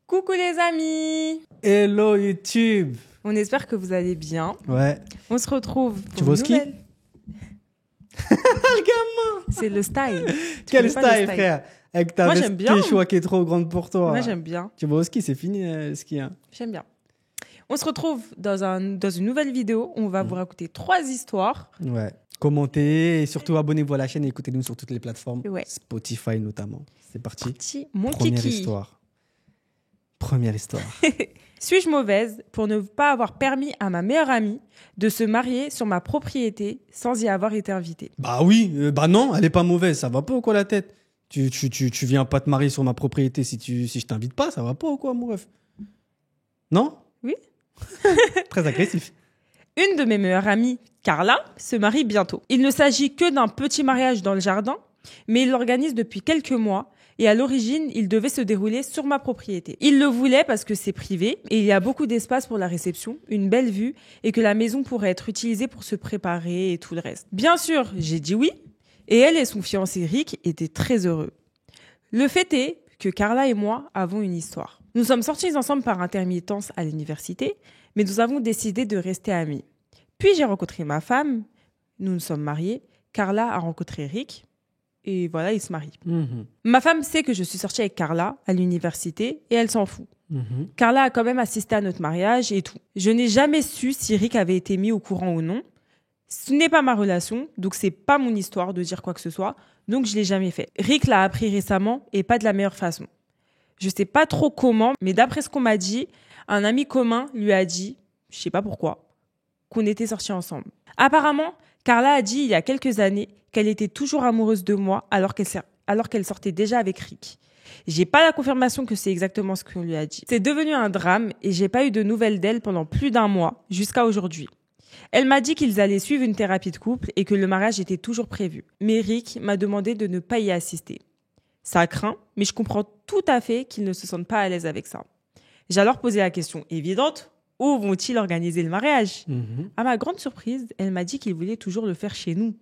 Coucou les amis! Hello YouTube! On espère que vous allez bien. Ouais. On se retrouve pour Tu vas au une ski? nouvelle... Le gamin! C'est le style. Tu Quel connais pas le style, frère! Avec ta Moi, veste j'aime bien. Quechua qui est trop grande pour toi. Moi j'aime bien. Tu vas au ski, c'est fini le ski. Hein. J'aime bien. On se retrouve dans une nouvelle vidéo. On va vous raconter 3 histoires. Ouais. Commentez et surtout abonnez-vous à la chaîne et écoutez-nous sur toutes les plateformes. Ouais. Spotify notamment. C'est parti. Mon Première kiki. histoire. Première histoire. Suis-je mauvaise pour ne pas avoir permis à ma meilleure amie de se marier sur ma propriété sans y avoir été invitée? Bah oui, bah non, elle est pas mauvaise, ça va pas ou quoi la tête? Tu viens pas te marier sur ma propriété si je t'invite pas, ça va pas ou quoi mon ref? Non? Oui. Très agressif. Une de mes meilleures amies, Carla, se marie bientôt. Il ne s'agit que d'un petit mariage dans le jardin, mais il l'organise depuis quelques mois et à l'origine, il devait se dérouler sur ma propriété. Il le voulait parce que c'est privé et il y a beaucoup d'espace pour la réception, une belle vue et que la maison pourrait être utilisée pour se préparer et tout le reste. Bien sûr, j'ai dit oui et elle et son fiancé Rick étaient très heureux. Le fait est que Carla et moi avons une histoire. Nous sommes sortis ensemble par intermittence à l'université, mais nous avons décidé de rester amis. Puis j'ai rencontré ma femme, nous nous sommes mariés, Carla a rencontré Rick, et voilà, ils se marient. Ma femme sait que je suis sortie avec Carla à l'université, et elle s'en fout. Carla a quand même assisté à notre mariage et tout. Je n'ai jamais su si Rick avait été mis au courant ou non. Ce n'est pas ma relation, donc c'est pas mon histoire de dire quoi que ce soit, donc je l'ai jamais fait. Rick l'a appris récemment, et pas de la meilleure façon. Je sais pas trop comment, mais d'après ce qu'on m'a dit, un ami commun lui a dit, je sais pas pourquoi, qu'on était sortis ensemble. Apparemment, Carla a dit il y a quelques années qu'elle était toujours amoureuse de moi alors qu'elle sortait déjà avec Rick. J'ai pas la confirmation que c'est exactement ce qu'on lui a dit. C'est devenu un drame et j'ai pas eu de nouvelles d'elle pendant plus d'un mois, jusqu'à aujourd'hui. Elle m'a dit qu'ils allaient suivre une thérapie de couple et que le mariage était toujours prévu. Mais Rick m'a demandé de ne pas y assister. Ça craint, mais je comprends tout à fait qu'ils ne se sentent pas à l'aise avec ça. J'ai alors posé la question évidente, où vont-ils organiser le mariage? À ma grande surprise, elle m'a dit qu'ils voulaient toujours le faire chez nous.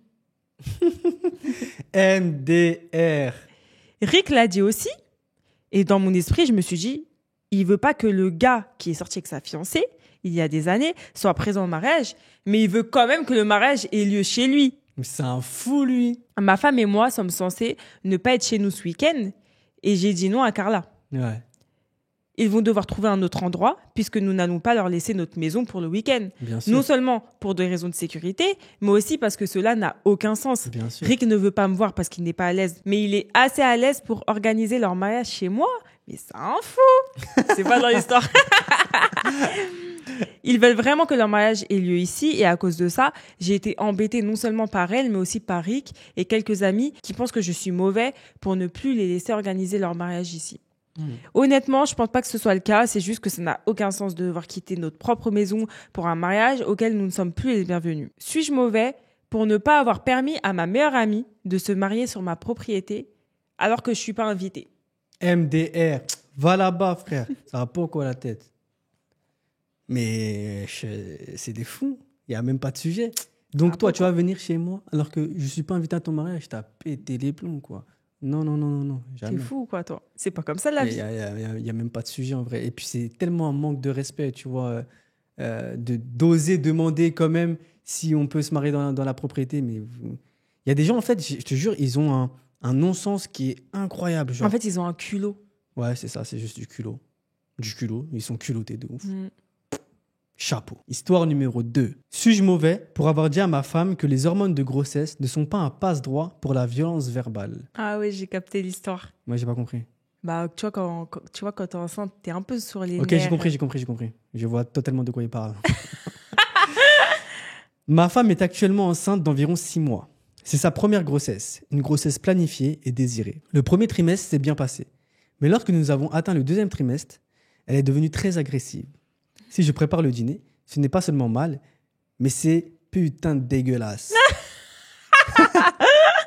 MDR. Rick l'a dit aussi, et dans mon esprit, je me suis dit, il veut pas que le gars qui est sorti avec sa fiancée, il y a des années, soit présent au mariage, mais il veut quand même que le mariage ait lieu chez lui. Mais c'est un fou, lui. Ma femme et moi sommes censés ne pas être chez nous ce week-end, et j'ai dit non à Carla. Ouais. Ils vont devoir trouver un autre endroit, puisque nous n'allons pas leur laisser notre maison pour le week-end. Bien sûr. Non seulement pour des raisons de sécurité, mais aussi parce que cela n'a aucun sens. Bien sûr. Rick ne veut pas me voir parce qu'il n'est pas à l'aise, mais il est assez à l'aise pour organiser leur mariage chez moi. Mais c'est un fou. C'est pas dans l'histoire. Ils veulent vraiment que leur mariage ait lieu ici et à cause de ça, j'ai été embêtée non seulement par elle, mais aussi par Rick et quelques amis qui pensent que je suis mauvais pour ne plus les laisser organiser leur mariage ici. Honnêtement, je pense pas que ce soit le cas, c'est juste que ça n'a aucun sens de devoir quitter notre propre maison pour un mariage auquel nous ne sommes plus les bienvenus. Suis-je mauvais pour ne pas avoir permis à ma meilleure amie de se marier sur ma propriété alors que je suis pas invitée? MDR. Va là-bas, frère. Ça va pas ou quoi la tête? Mais c'est des fous. Il n'y a même pas de sujet. Donc toi, tu vas venir chez moi alors que je suis pas invité à ton mariage. T'as pété les plombs, quoi. Non. T'es Jamais. fou ou quoi, toi? C'est pas comme ça la vie. Il y a même pas de sujet en vrai. Et puis c'est tellement un manque de respect, tu vois, d'oser demander quand même si on peut se marier dans la propriété. Mais il y a des gens, en fait, je te jure, ils ont un non-sens qui est incroyable. Genre. En fait, ils ont un culot. Ouais, c'est ça, c'est juste du culot. Du culot, ils sont culottés de ouf. Chapeau. Histoire numéro 2. Suis-je mauvais pour avoir dit à ma femme que les hormones de grossesse ne sont pas un passe-droit pour la violence verbale? Ah oui, j'ai capté l'histoire. Moi, j'ai pas compris. Bah, tu vois, quand t'es enceinte, t'es un peu sur les Ok, nerfs. j'ai compris. Je vois totalement de quoi il parle. Ma femme est actuellement enceinte d'environ 6 mois. C'est sa première grossesse, une grossesse planifiée et désirée. Le premier trimestre s'est bien passé. Mais lorsque nous avons atteint le deuxième trimestre, elle est devenue très agressive. Si je prépare le dîner, ce n'est pas seulement mal, mais c'est putain de dégueulasse.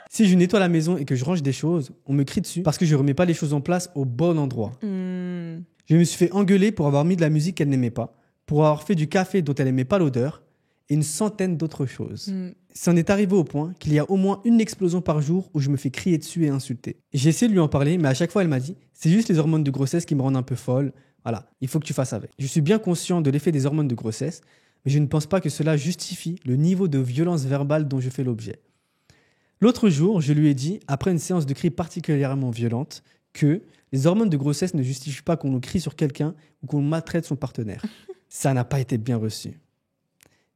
Si je nettoie la maison et que je range des choses, on me crie dessus parce que je remets pas les choses en place au bon endroit. Je me suis fait engueuler pour avoir mis de la musique qu'elle n'aimait pas, pour avoir fait du café dont elle n'aimait pas l'odeur, et une centaine d'autres choses. C'en est arrivé au point qu'il y a au moins une explosion par jour où je me fais crier dessus et insulter. J'ai essayé de lui en parler, mais à chaque fois elle m'a dit « C'est juste les hormones de grossesse qui me rendent un peu folle. Voilà, il faut que tu fasses avec. Je suis bien conscient de l'effet des hormones de grossesse, mais je ne pense pas que cela justifie le niveau de violence verbale dont je fais l'objet. L'autre jour, je lui ai dit, après une séance de cris particulièrement violente, que les hormones de grossesse ne justifient pas qu'on nous crie sur quelqu'un ou qu'on maltraite son partenaire. Ça n'a pas été bien reçu.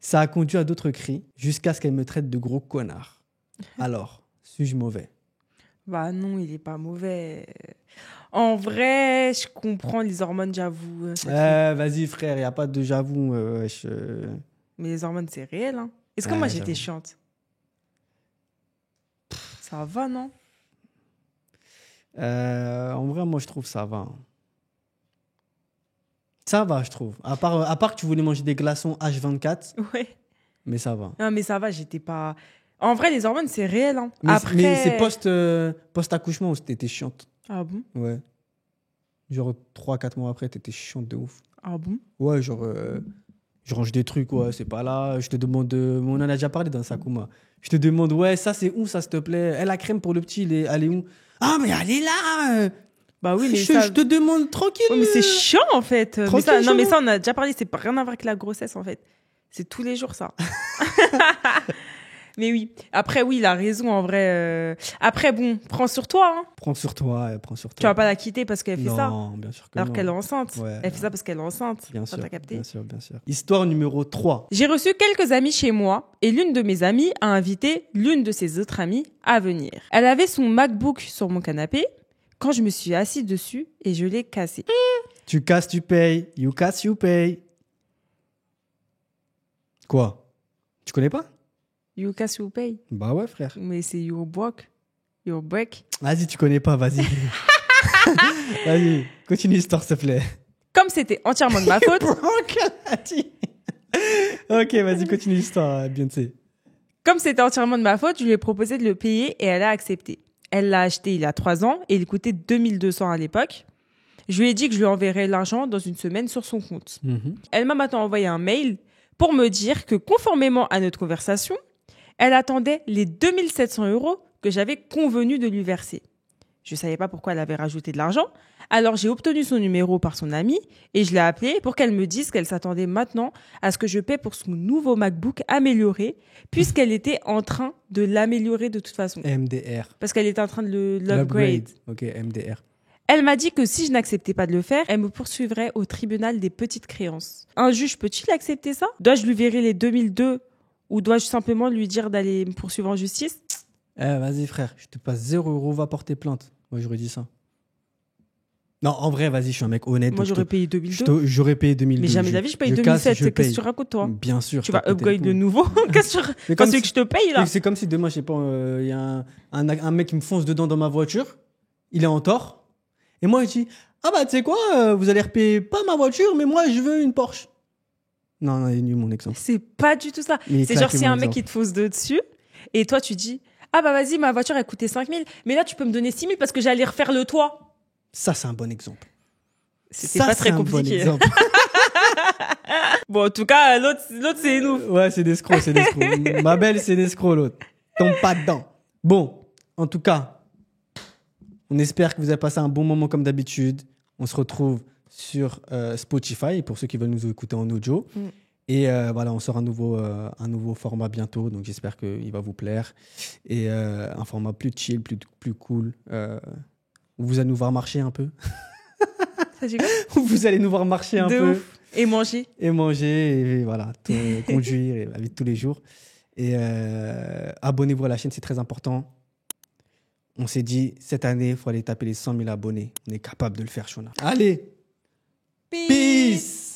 Ça a conduit à d'autres cris, jusqu'à ce qu'elle me traite de gros connard. Alors, suis-je mauvais ? Bah non, il est pas mauvais. En vrai, je comprends les hormones, j'avoue. Vas-y frère, il n'y a pas de j'avoue. Mais les hormones, c'est réel. Hein. Est-ce que Ouais, moi, j'étais j'avoue. chiante? Ça va, non? En vrai, moi, je trouve ça va. Ça va, je trouve. À part que tu voulais manger des glaçons H24, Ouais. mais ça va. Non, mais ça va, j'étais pas... En vrai, les hormones, c'est réel. Hein. Mais, Après... mais c'est post-accouchement où t'étais chiante. Ah bon? Ouais. Genre 3-4 mois après, t'étais chiante de ouf. Ah bon? Ouais, genre, je range des trucs, ouais, c'est pas là. Je te demande, on en a déjà parlé dans Sakuma. Je te demande, ouais, ça c'est où, ça s'il te plaît? La crème pour le petit, elle est où? Ah, mais elle est là! Bah oui, mais je, ça... je te demande tranquille. Ouais, mais c'est chiant, en fait. Mais Tranquille, ça... Non, mais chelou. ça, on a déjà parlé. C'est pas rien à voir avec la grossesse, en fait. C'est tous les jours, ça. Mais oui. Après, oui, il a raison, en vrai. Après, bon, prends sur toi. Hein. Prends sur toi, prends sur toi. Tu vas pas la quitter parce qu'elle fait ça. Non, bien sûr que Alors non. qu'elle est enceinte. Ouais. Elle fait ça parce qu'elle est enceinte. Bien sûr, T'as capté? bien sûr, bien sûr. Histoire numéro 3. J'ai reçu quelques amis chez moi et l'une de mes amies a invité l'une de ses autres amies à venir. Elle avait son MacBook sur mon canapé quand je me suis assise dessus et je l'ai cassé. Tu casses, tu payes. You casse, you pay. Quoi? Tu connais pas? You cash, you pay. Bah ouais, frère. Mais c'est your break. Your break. Vas-y, tu connais pas, vas-y. Vas-y, continue l'histoire, s'il te plaît. Comme c'était entièrement de ma faute, Ok, vas-y, continue l'histoire, Beyoncé. comme c'était entièrement de ma faute, je lui ai proposé de le payer et elle a accepté. Elle l'a acheté il y a 3 ans et il coûtait 2200 à l'époque. Je lui ai dit que je lui enverrais l'argent dans une semaine sur son compte. Elle m'a maintenant envoyé un mail pour me dire que conformément à notre conversation, elle attendait les 2700 € que j'avais convenu de lui verser. Je ne savais pas pourquoi elle avait rajouté de l'argent, alors j'ai obtenu son numéro par son amie et je l'ai appelée pour qu'elle me dise qu'elle s'attendait maintenant à ce que je paie pour son nouveau MacBook amélioré, puisqu'elle était en train de l'améliorer de toute façon. MDR. Parce qu'elle était en train de l'upgrade. Ok, MDR. Elle m'a dit que si je n'acceptais pas de le faire, elle me poursuivrait au tribunal des petites créances. Un juge peut-il accepter ça? Dois-je lui virer les 2002 ou dois-je simplement lui dire d'aller me poursuivre en justice? Vas-y, frère, je te passe 0 €, va porter plainte. Moi, j'aurais dit ça. Non, en vrai, vas-y, je suis un mec honnête. Moi, donc j'aurais payé 2002. J'aurais payé 2002. Mais jamais de la vie, je paye 2007. Qu'est-ce que tu racontes, toi? Bien sûr. Tu vas upgrade le nouveau? Qu'est-ce que Mais tu veux que je te paye, là? C'est comme si demain, je sais pas, il y a un mec qui me fonce dedans dans ma voiture. Il est en tort. Et moi, je dis, ah bah, tu sais quoi, vous allez repayer pas ma voiture, mais moi, je veux une Porsche. Non, non, il est nul, mon exemple. C'est pas du tout ça. C'est genre, si un mec qui te fonce dessus, et toi, tu dis, ah bah, vas-y, ma voiture, elle coûtait 5000, mais là, tu peux me donner 6000 parce que j'allais refaire le toit. Ça, c'est un bon exemple. C'était pas très compliqué. Bon, bon, en tout cas, l'autre, c'est nous. Ouais, c'est des escrocs, c'est des escrocs. Ma belle, c'est des escrocs, l'autre. Tombe pas dedans. Bon, en tout cas, on espère que vous avez passé un bon moment comme d'habitude. On se retrouve sur Spotify pour ceux qui veulent nous écouter en audio. Et voilà, on sort un nouveau format bientôt. Donc, j'espère qu'il va vous plaire. Et un format plus chill, plus cool. Vous allez nous voir marcher un peu. Ça dit quoi? Vous allez nous voir marcher un peu. Ouf. Et manger. Et manger, et voilà, conduire, et la vie de tous les jours. Et abonnez-vous à la chaîne, c'est très important. On s'est dit, cette année, il faut aller taper les 100 000 abonnés. On est capable de le faire, Shona. Allez, peace.